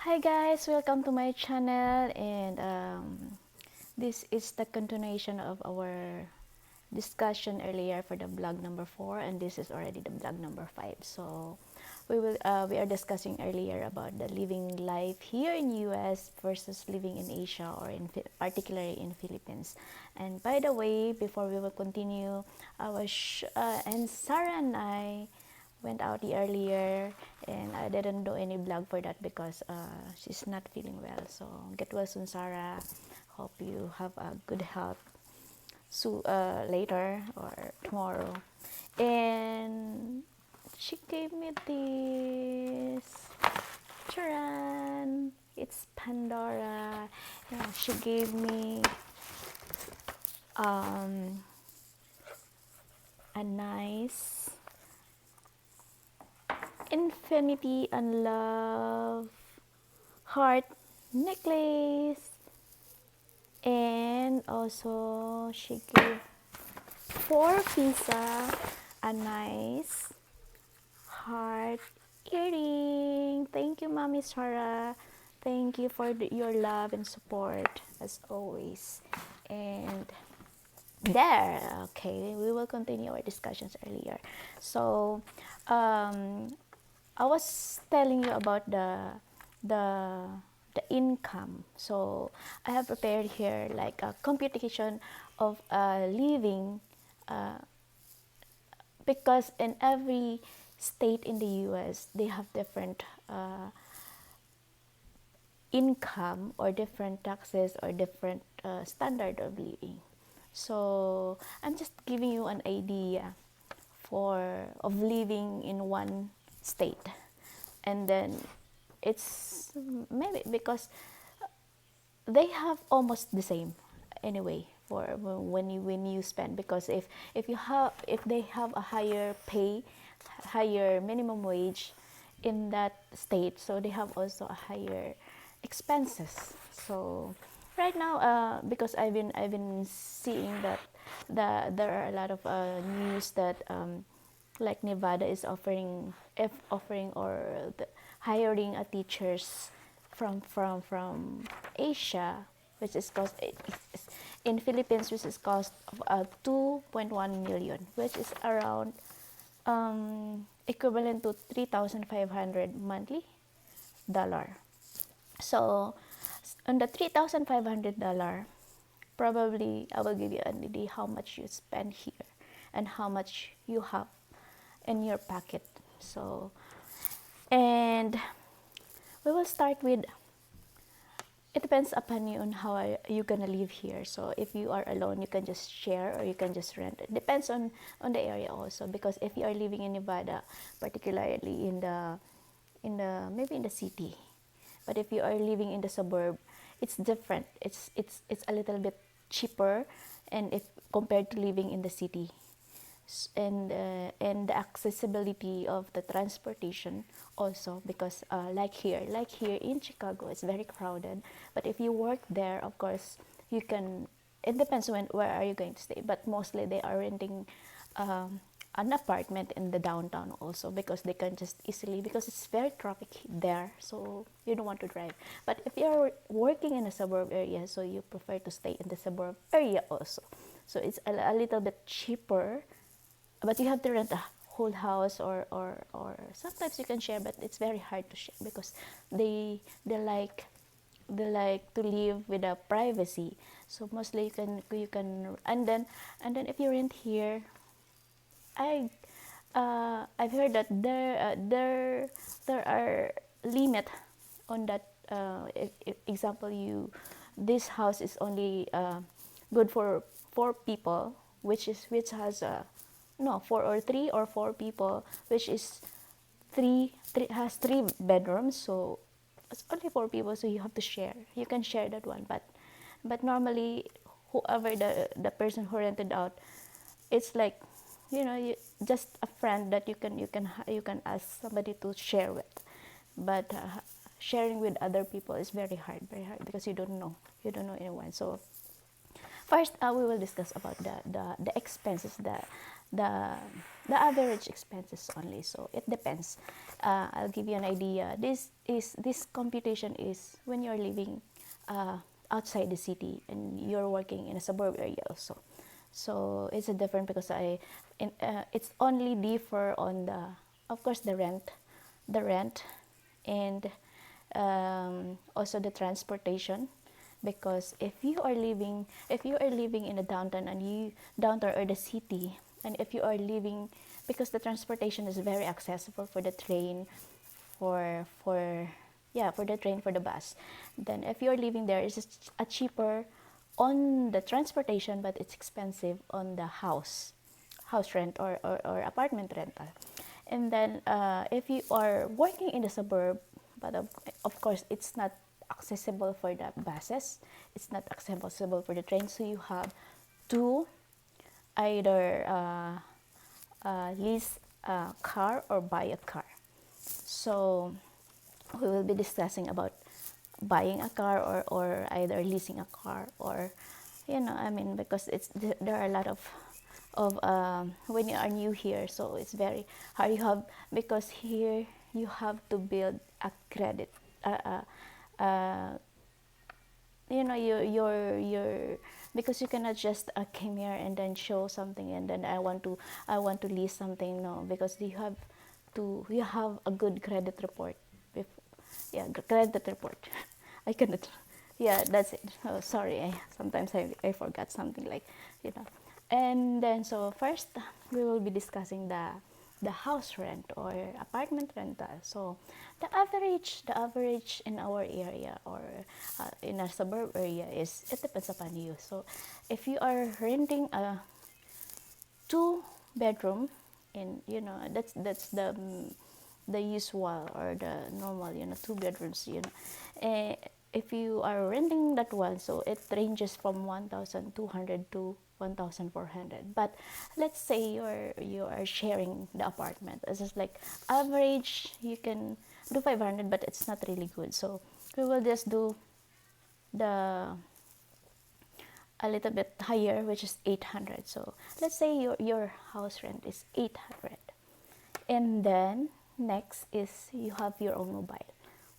Hi guys, welcome to my channel, and this is the continuation of our discussion earlier for the blog number 4, and this is already the blog number 5. So we are discussing earlier about the living life here in US versus living in Asia, or particularly in Philippines. And by the way, before we will continue, and Sarah and I went out earlier, and I didn't do any vlog for that because she's not feeling well. So get well soon, Sarah. Hope you have a good health later or tomorrow. And she gave me this. Charan! It's Pandora. Yeah, she gave me um, a nice infinity and love heart necklace, and also she gave for pizza a nice heart earring. Thank you, Mommy Sarah. Thank you for your love and support as always. And there, okay, we will continue our discussions earlier. So I was telling you about the the income. So I have prepared here like a computation of living, because in every state in the US they have different income or different taxes or different standard of living. So I'm just giving you an idea for of living in one state, and then it's maybe because they have almost the same anyway for when you spend, because if they have a higher pay, higher minimum wage in that state, so they have also a higher expenses. So right now, because I've been seeing that there are a lot of news that like Nevada is offering or hiring a teachers from Asia, which is cost in Philippines, which is cost of 2.1 million, which is around equivalent to 3,500 monthly dollar. So on the $3,500, probably I will give you an idea how much you spend here and how much you have in your pocket. So, and we will start with, it depends upon you on how are you gonna live here. So if you are alone, you can just share or you can just rent. It depends on the area also, because if you are living in Nevada, particularly in the maybe in the city, but if you are living in the suburb, it's different. It's a little bit cheaper, and if compared to living in the city, and the accessibility of the transportation also, because like here in Chicago, it's very crowded. But if you work there, of course you can, it depends where are you going to stay, but mostly they are renting an apartment in the downtown also, because they can just easily, because it's very traffic there, so you don't want to drive. But if you're working in a suburb area, so you prefer to stay in the suburb area also, so it's a little bit cheaper, but you have to rent a whole house, or sometimes you can share, but it's very hard to share because they like to live with a privacy. So mostly you can, and then if you rent here, I I've heard that there are limit on that. If example, this house is only good for 4 people, which has no 4 or 3 or 4 people, which is three has 3 bedrooms. So it's only 4 people, so you have to share. You can share that one, but normally whoever the person who rented out, it's like, just a friend that you can ask somebody to share with. But sharing with other people is very hard, because you don't know anyone. So first, we will discuss about the expenses, the the average expenses only. So it depends. I'll give you an idea. This computation is when you're living outside the city and you're working in a suburb area also. So it's a different because it's only differ on the, of course, the rent, and also the transportation. Because if you are living in the downtown and you downtown or the city, and if you are living, because the transportation is very accessible for the train, for yeah, for the train, for the bus, then if you're living there, it's just a cheaper on the transportation, but it's expensive on the house rent, or apartment rental. And then if you are working in the suburb, but of course it's not accessible for the buses, it's not accessible for the train, so you have to either lease a car or buy a car. So we will be discussing about buying a car, or either leasing a car, or I mean, because there are a lot of when you are new here, so it's very hard. You have, because here you have to build a credit, uh, your because you cannot just came here and then show something and then I want to lease something. No, because you have a good credit report. Yeah, credit report. I cannot. Yeah, that's it. Oh, sorry. Sometimes I forgot something, like, you know. And then, so first we will be discussing the house rent or apartment rental. So the average in our area, or in a suburb area, is, it depends upon you. So if you are renting a 2 bedroom, in, that's the usual or the normal, 2 bedrooms, uh, if you are renting that one, so it ranges from 1,200 to 1,400. But let's say you are sharing the apartment. It's just like average, you can do 500, but it's not really good. So we will just do the a little bit higher, which is 800. So let's say your house rent is 800. And then next is you have your own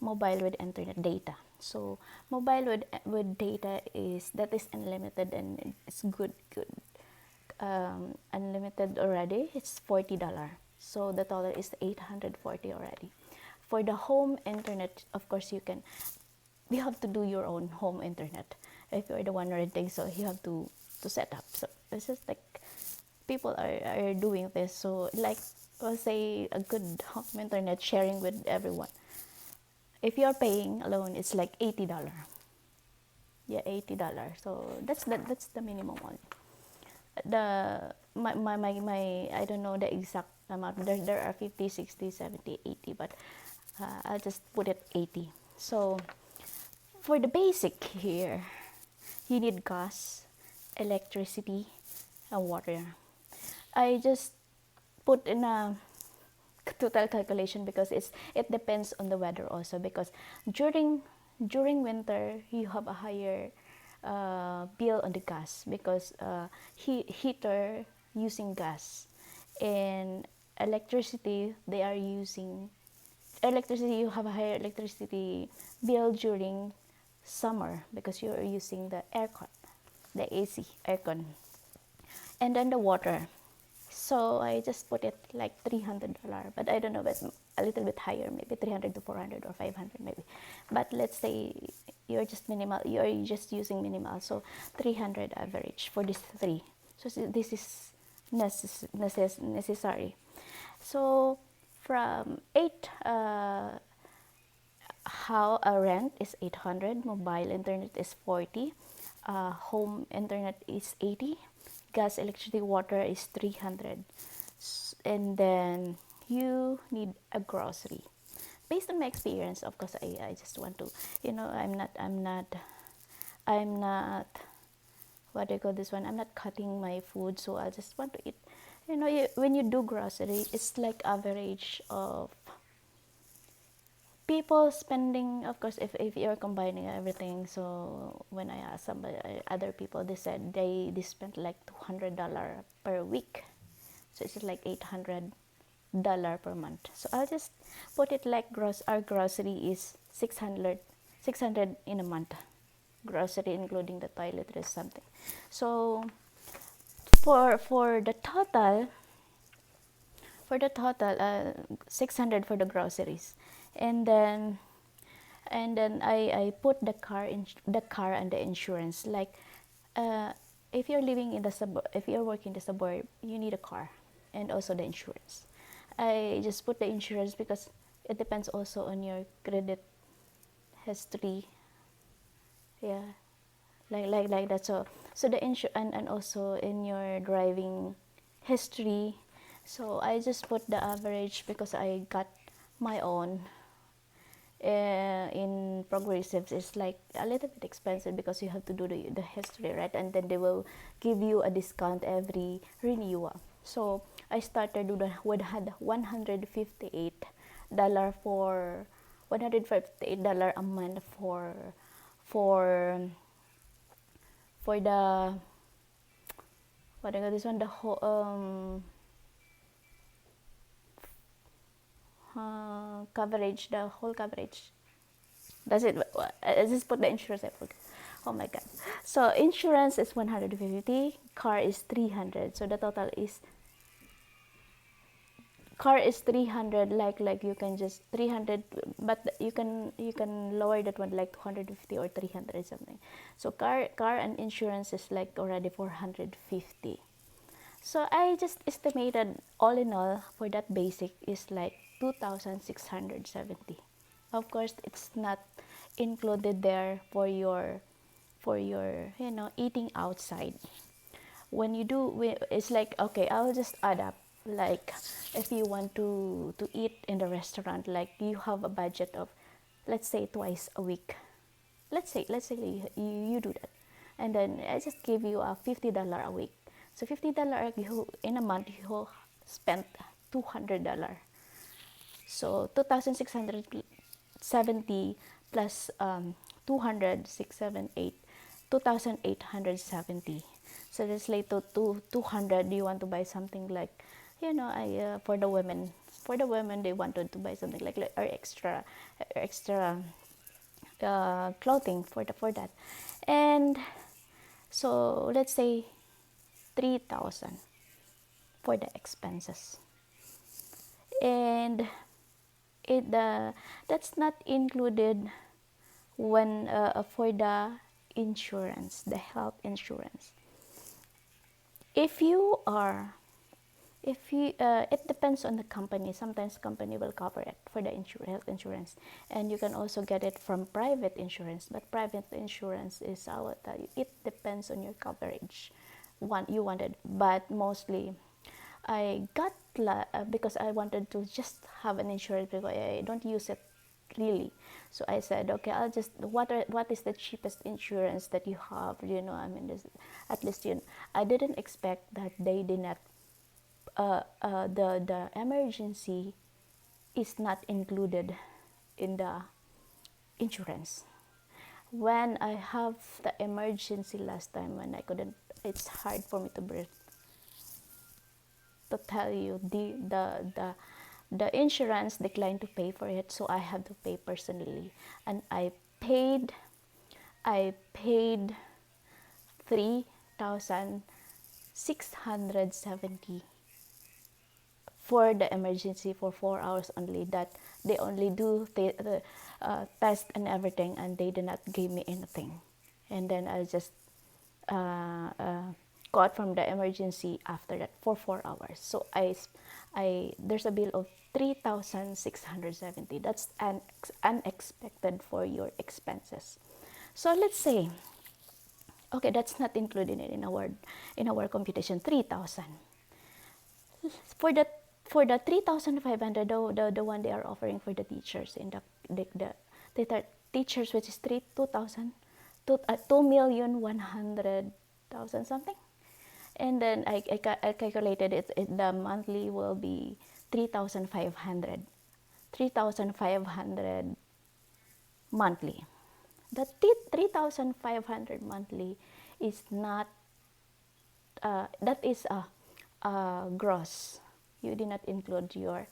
mobile with internet data. So mobile with data is unlimited, and it's good. Unlimited already, it's $40. So the total is 840 already. For the home internet, of course, you have to do your own home internet if you're the one renting, so you have to set up. So this is like, people are doing this. So like, let's say a good home internet sharing with everyone, if you're paying alone, it's like $80. Yeah, $80. So that's the minimum one. The my I don't know the exact amount. There are 50, 60, 70, 80, but I'll just put it 80. So for the basic here, you need gas, electricity, and water. I just put in a total calculation because it depends on the weather also, because during winter you have a higher bill on the gas, because heater using gas, and electricity, they are using electricity. You have a higher electricity bill during summer because you're using the aircon, the AC aircon. And then the water, so I just put it like $300, but I don't know, but a little bit higher, maybe 300 to 400 or 500 maybe. But let's say you're just using minimal, so 300 average for these three. So this is necessary. So from 8, how a rent is 800, mobile internet is 40, home internet is 80, gas, electricity, water is 300. And then you need a grocery. Based on my experience, of course, I just want to, I'm not, what do you call this one? I'm not cutting my food, so I just want to eat. When you do grocery, it's like average of people spending, of course, if you're combining everything. So when I asked other people, they said they spent like $200 per week So it's like $800 per month. So I'll just put it like our grocery is 600 in a month. Grocery including the toiletries something. So for the total, 600 for the groceries, and then I put the car and the insurance. Like, uh, if you're living in the suburb, if you're working in the suburb, you need a car, and also the insurance. I just put the insurance because it depends also on your credit history. Yeah, like that. So the and also in your driving history. So I just put the average because I got my own. In progressives is like a little bit expensive because you have to do the history, right? And then they will give you a discount every renewal. So I started with $158 for $158 a month for for the what I got this one, the whole coverage, the whole coverage. That's it. I just put the insurance. I forgot. Oh my god. So insurance is 150, car is 300. So the total is car is 300. Like you can just 300, but you can lower that one like 250 or 300 something. So car and insurance is like already 450. So I just estimated all in all for that basic is like 2,670. Of course, it's not included there for your eating outside. When you do, it's like, okay, I'll just add up. Like, if you want to eat in the restaurant, like you have a budget of, let's say, twice a week. Let's say you do that, and then I just give you a $50 a week. So $50 you in a month you spent $200. So 2,670 plus 200, 6, 7, 8, 2,870. So that's like to 200. You want to buy something like, I for the women they wanted to buy something like or extra clothing for that, and so let's say 3,000 for the expenses, and that's not included when for the insurance, the health insurance. If you are if you It depends on the company. Sometimes company will cover it for the health insurance, and you can also get it from private insurance. But private insurance is, I will tell you, it depends on your coverage you wanted. But mostly I got because I wanted to just have an insurance because I don't use it really. So I said, okay, I'll just what is the cheapest insurance that you have? I mean, at least I didn't expect that they did not the emergency is not included in the insurance. When I have the emergency last time, when I couldn't, it's hard for me to breathe. To tell you, the insurance declined to pay for it, so I had to pay personally, and I paid 3,670 for the emergency for 4 hours only. That they only do the test and everything, and they did not give me anything. And then I just got from the emergency after that for 4 hours. So I there's a bill of 3,670. That's unexpected for your expenses. So let's say, okay, that's not included in our computation. 3,000 for the 3,500, the one they are offering for the teachers in the teachers, which is 2,000 2,100,000 something. And then I calculated the monthly will be 3,500 monthly. The 3,500 monthly is not that is gross. You did not include your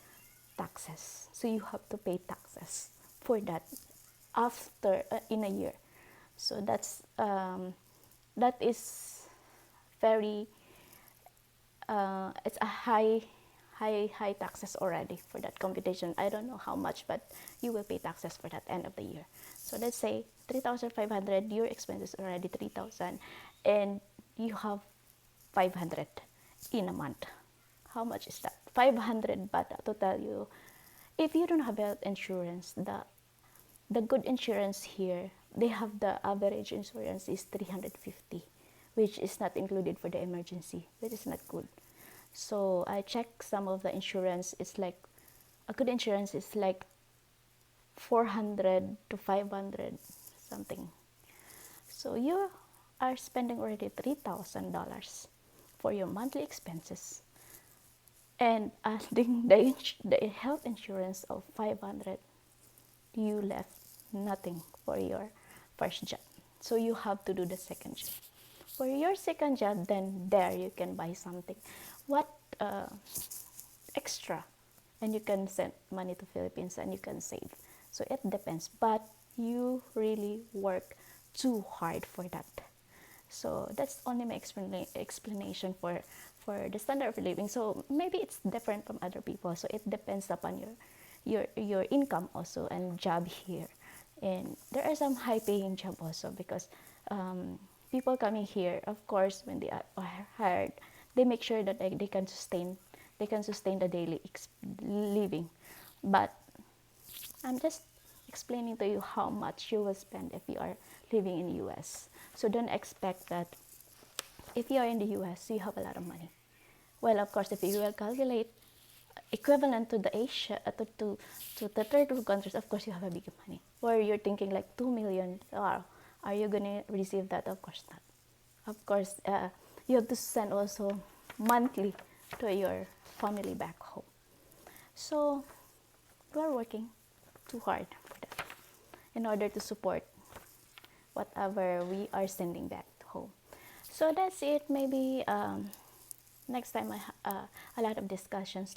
taxes, so you have to pay taxes for that after in a year. So that is very it's a high taxes already for that computation. I don't know how much, but you will pay taxes for that end of the year. So let's say 3,500, your expenses already 3,000, and you have 500 in a month. How much is that? 500, but to tell you, if you don't have health insurance, the good insurance here, they have the average insurance is 350, which is not included for the emergency, which is not good. So I checked some of the insurance. It's like a good insurance is like 400 to 500 something. So you are spending already $3,000 for your monthly expenses, and adding the health insurance of 500, you left nothing for your first job. So you have to do the second job. For your second job, then there you can buy something. What extra? And you can send money to Philippines and you can save. So it depends. But you really work too hard for that. So that's only my explanation for the standard of living. So maybe it's different from other people. So it depends upon your income also and job here. And there are some high paying job also, because people coming here, of course, when they are hired, they make sure that they can sustain the daily living. But I'm just explaining to you how much you will spend if you are living in the US. So don't expect that if you are in the US, you have a lot of money. Well, of course, if you will calculate equivalent to the Asia, to the third world countries, of course, you have a big money. Or you're thinking like 2 million, wow, are you going to receive that? Of course not. Of course, you have to send also monthly to your family back home. So we're working too hard for that in order to support whatever we are sending back home. So that's it. Maybe next time a lot of discussions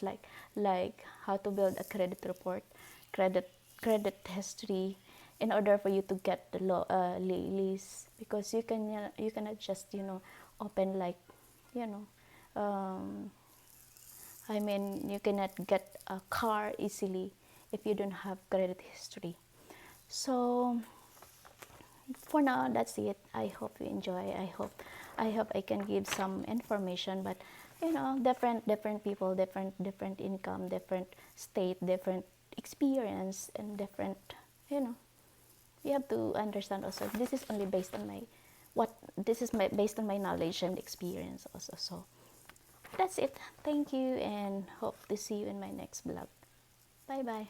like how to build a credit report, credit history, in order for you to get the lease, because you cannot just open like you know um, I mean, you cannot get a car easily if you don't have credit history. So for now, that's it. I hope you enjoy. I hope I can give some information. But different people, different income, different state, different experience, and different. You know, you have to understand also. This is only based on my based on my knowledge and experience also. So that's it. Thank you, and hope to see you in my next vlog. Bye bye.